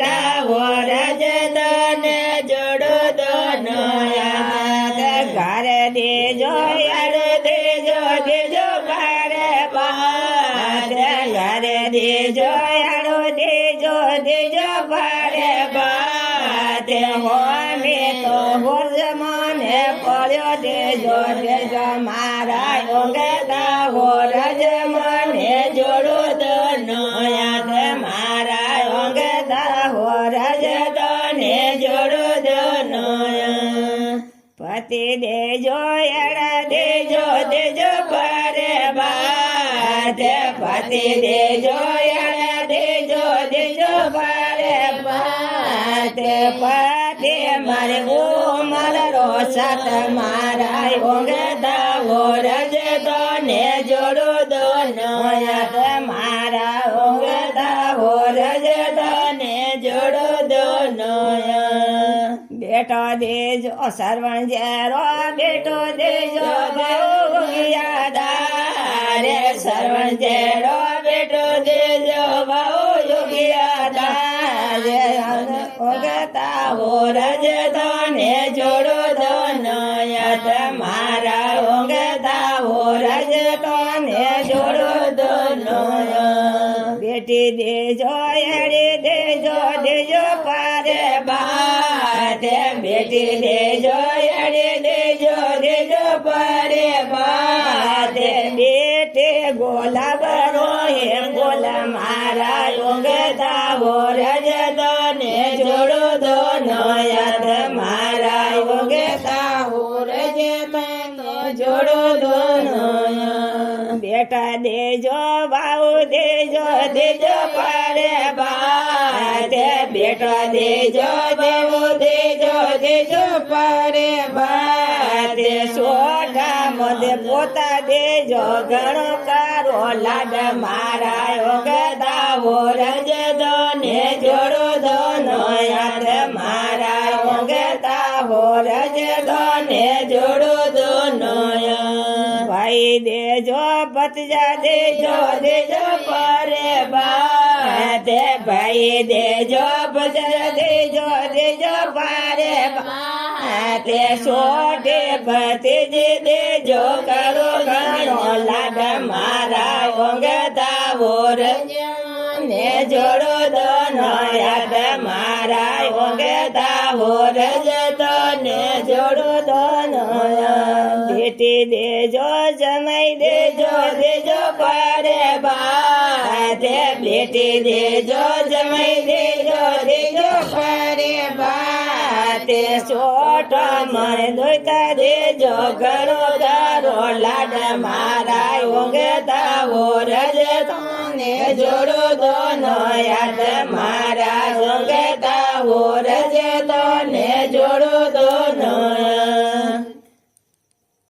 દાવો રજ તને જોડો દોનયા ઘરે દેજો યાર દેજો દેજો ભારે બાત ઘરે દેજો યાર દેજો દેજો ભારે બાત હોમે તો બોલ મને પડ્યો દેજો દેજો મારા યોગે દાવો રજ મને જોડો દોનયા મારા યોગે દાવો રજ તને જોડો દોનયા પતિ દેજો એડા દેજો દેજો પરે બાત પતિ દેજો એડા દેજો દેજો પરે બાત પતિ મારે ઉમર રોષત મારા યોગે દાવો રજ તને જોડો દોનયા મારા યોગે દાવો રજ તને જોડો દોનયા બેટો દેજો સરવણ જેરો બેટો દેજો યોગિયાદારે સરવણ જેરો બેટો દેજો બહુ યોગિયાદારે ઓગતાવો રજ તને જોડો દોનયા મારા ઓગતાવો રજ તને જોડો દોનયા બેટી દેજો એડી દેજો દેજો પારે બાત બેટી દેજો એડી દેજો દેજો પારે બાત બેટે ગોલાબરો હે ગોલા મારા યોગતાવો રજ તને જોડો દોનયા મારા યોગતાવો રજ તને જોડો દોનયા બેટા દેજો બાઉ દેજો દેજો પારે બાત બેટા દેજો બાઉ દેજો દેજો પારે બાત સોઠા મધે પોતા દેજો ઘણો કારો લાડ મારા યોગદાવો રજ દોને જોડો દોનયા મારા યોગદાવો રજ દોને જોડો દોનયા ભાઈ દેજો ભતજા દેજો દેજો પરે બાત ભાઈ દેજો ભતજા દેજો દેજો પરે બાત સોઠે ભતીજી દેજો કરો ઘણો લાડ મારા યોગદાવો રજ ને જોડો દોનયા મારા યોગદાવો રજ તને જોડો દોનયા બેટી દેજો જમાઈ દેજો દેજો પરે બાત બેટી દેજો જમાઈ દેજો દેજો પરે બાત સોઠ મને દોતા દેજો ઘણો ગારો લાડ મારા યોગદાવો રજ તને જોડો દોનયા મારા યોગદાવો રજ તને જોડો દોનયા